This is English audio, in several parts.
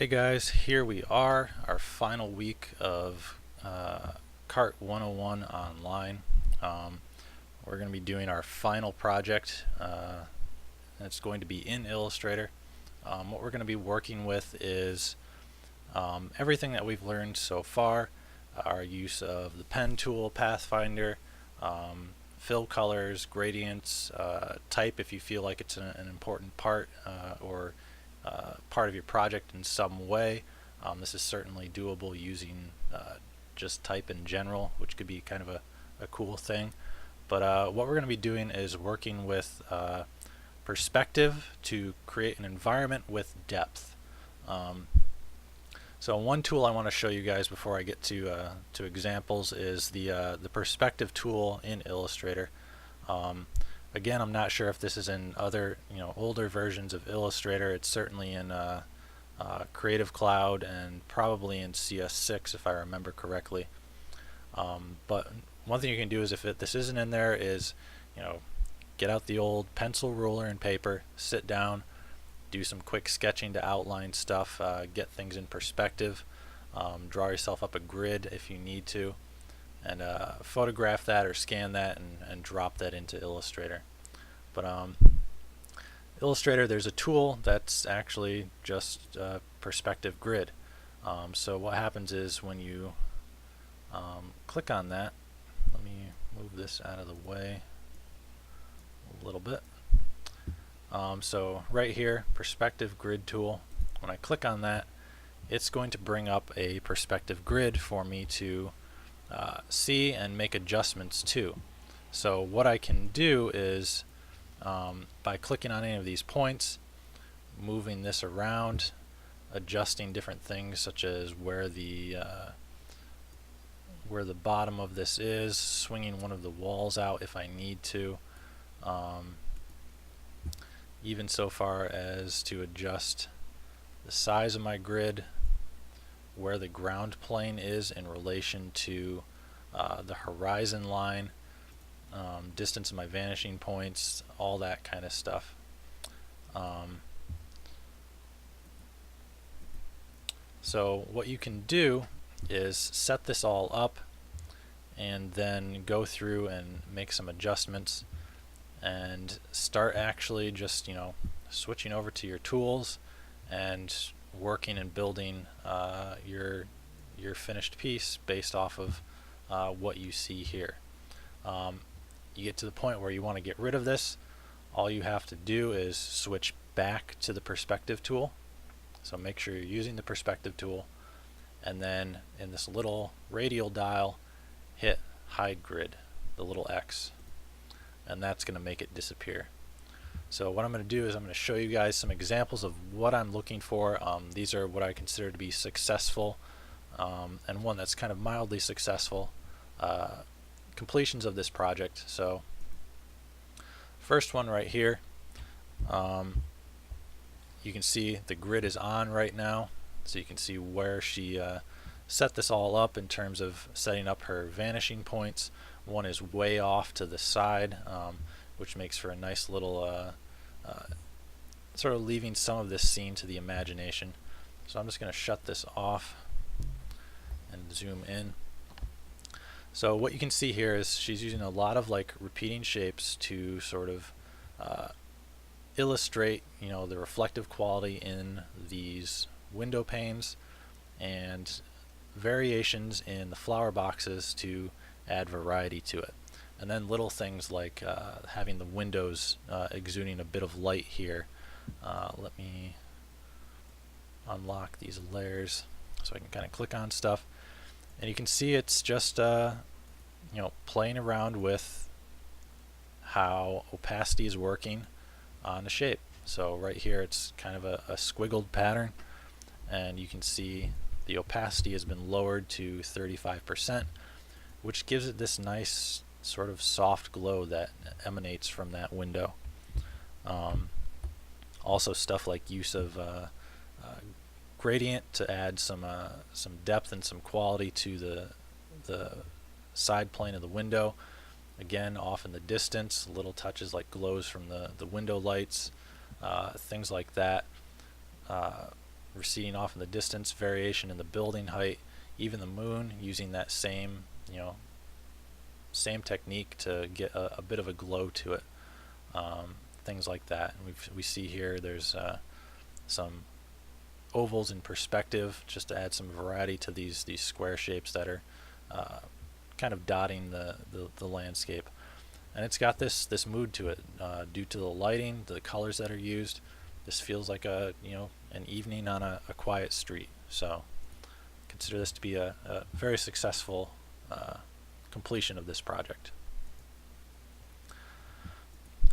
Hey guys, here we are, our final week of Cart 101 online. We're going to be doing our final project. It's going to be in Illustrator. What we're going to be working with is everything that we've learned so far, our use of the pen tool, Pathfinder, fill colors, gradients, type if you feel like it's an important part or part of your project in some way. This is certainly doable using just type in general, which could be kind of a cool thing. But what we're going to be doing is working with perspective to create an environment with depth. So one tool I want to show you guys before I get to examples is the perspective tool in Illustrator. Again, I'm not sure if this is in other older versions of Illustrator. It's certainly in Creative Cloud and probably in CS6 if I remember correctly. But one thing you can do is if this isn't in there is get out the old pencil, ruler, and paper, sit down, do some quick sketching to outline stuff, get things in perspective, draw yourself up a grid if you need to, and photograph that or scan that and drop that into Illustrator. But Illustrator, there's a tool that's actually just perspective grid. So what happens is when you click on that, let me move this out of the way a little bit. So right here, perspective grid tool, when I click on that, it's going to bring up a perspective grid for me to see and make adjustments to. So what I can do is by clicking on any of these points, moving this around, adjusting different things such as where the bottom of this is, swinging one of the walls out if I need to, even so far as to adjust the size of my grid, where the ground plane is in relation to the horizon line, distance of my vanishing points, all that kind of stuff. So what you can do is set this all up and then go through and make some adjustments and start actually just switching over to your tools and working and building your finished piece based off of what you see here. You get to the point where you want to get rid of this. All you have to do is switch back to the perspective tool. So make sure you're using the perspective tool, and then in this little radial dial, hit hide grid, the little X, and that's going to make it disappear. So what I'm going to do is I'm going to show you guys some examples of what I'm looking for. These are what I consider to be successful, and one that's kind of mildly successful completions of this project. So first one right here, you can see the grid is on right now, so you can see where she set this all up in terms of setting up her vanishing points. One is way off to the side, which makes for a nice little sort of leaving some of this scene to the imagination. So I'm just going to shut this off and zoom in. So what you can see here is she's using a lot of repeating shapes to sort of illustrate the reflective quality in these window panes and variations in the flower boxes to add variety to it. And then little things like having the windows exuding a bit of light here. Let me unlock these layers so I can kind of click on stuff. And you can see it's just playing around with how opacity is working on the shape. So right here it's kind of a squiggled pattern, and you can see the opacity has been lowered to 35%, which gives it this nice sort of soft glow that emanates from that window. Also stuff like use of gradient to add some depth and some quality to the side plane of the window. Again, off in the distance, little touches like glows from the window lights, things like that. receding off in the distance, variation in the building height, even the moon, using that same, same technique to get a bit of a glow to it. Things like that. And we see here there's some ovals in perspective, just to add some variety to these square shapes that are kind of dotting the landscape. And it's got this mood to it due to the lighting, the colors that are used. This feels like an evening on a quiet street. So consider this to be a very successful completion of this project.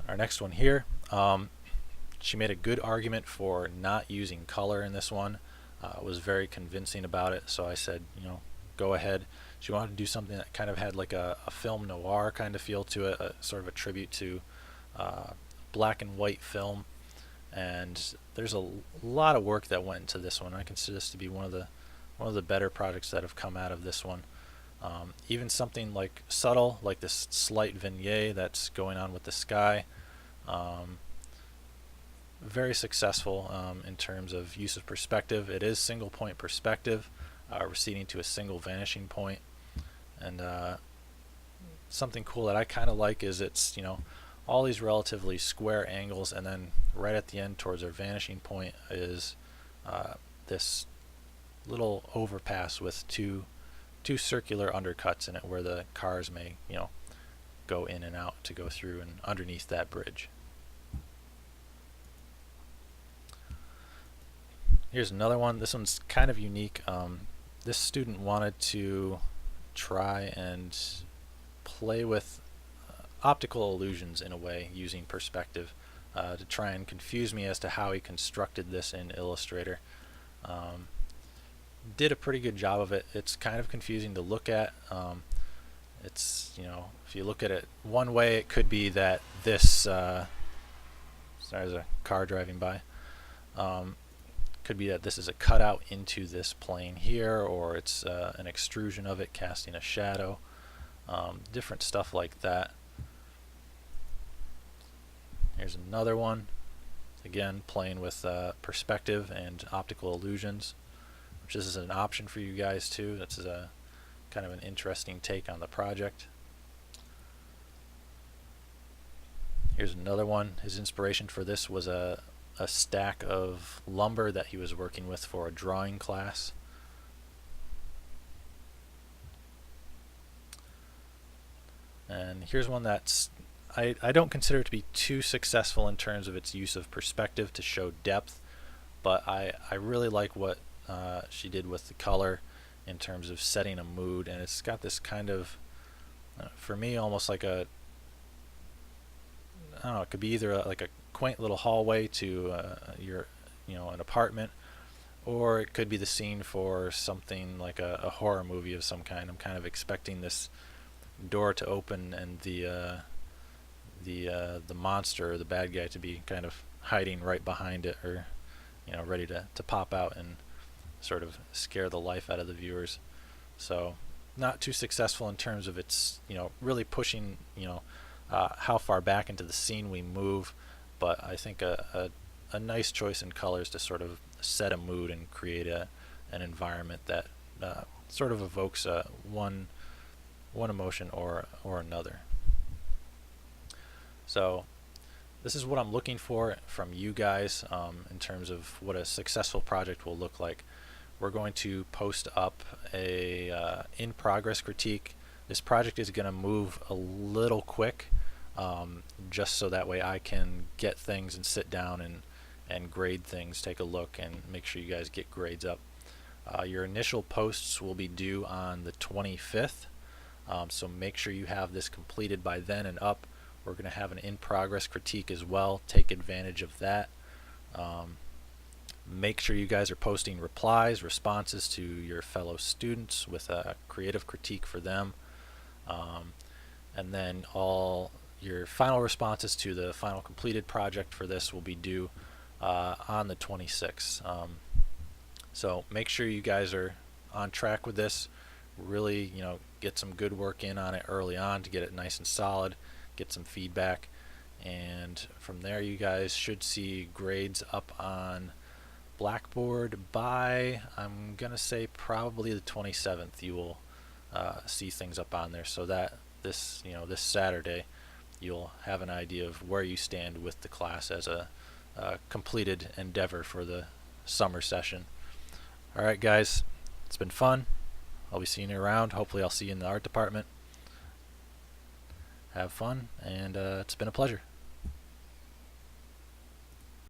Our next one here, she made a good argument for not using color in this one. Was very convincing about it, so I said, go ahead. She wanted to do something that kind of had like a film noir kind of feel to it, sort of a tribute to black and white film. And there's a lot of work that went into this one. I consider this to be one of the better projects that have come out of this one. Even something like subtle, like this slight vignette that's going on with the sky. Very successful in terms of use of perspective. It is single point perspective, receding to a single vanishing point. And something cool that I kind of like is it's all these relatively square angles, and then right at the end towards our vanishing point is this little overpass with two circular undercuts in it where the cars may go in and out to go through and underneath that bridge. Here's another one. This one's kind of unique. This student wanted to try and play with optical illusions in a way using perspective to try and confuse me as to how he constructed this in Illustrator. Did a pretty good job of it. It's kind of confusing to look at. It's if you look at it one way, it could be that this sorry, there's a car driving by. Could be that this is a cutout into this plane here, or it's an extrusion of it casting a shadow. Different stuff like that. Here's another one, again playing with perspective and optical illusions, which this is an option for you guys too. This is a kind of an interesting take on the project. Here's another one. His inspiration for this was a stack of lumber that he was working with for a drawing class. And here's one that's I don't consider it to be too successful in terms of its use of perspective to show depth, but I really like what she did with the color in terms of setting a mood, and it's got this kind of for me almost like a, I don't know, it could be either like a quaint little hallway to your an apartment, or it could be the scene for something like a horror movie of some kind. I'm kind of expecting this door to open and the monster or the bad guy to be kind of hiding right behind it, or ready to pop out and sort of scare the life out of the viewers. So not too successful in terms of its really pushing how far back into the scene we move, but I think a nice choice in colors to sort of set a mood and create an environment that sort of evokes one emotion or another. So this is what I'm looking for from you guys in terms of what a successful project will look like. We're going to post up a in-progress critique. This project is going to move a little quick, just so that way I can get things and sit down and grade things, take a look, and make sure you guys get grades up. Your initial posts will be due on the 25th, so make sure you have this completed by then and up. We're going to have an in-progress critique as well. Take advantage of that. Make sure you guys are posting replies, responses to your fellow students with a creative critique for them. And then all your final responses to the final completed project for this will be due on the 26th. So make sure you guys are on track with this. Really, get some good work in on it early on to get it nice and solid, get some feedback, and from there you guys should see grades up on Blackboard by, I'm gonna say, probably the 27th. You will see things up on there, so that this Saturday you'll have an idea of where you stand with the class as a completed endeavor for the summer session. Alright guys, it's been fun. I'll be seeing you around. Hopefully I'll see you in the art department. Have fun, and it's been a pleasure.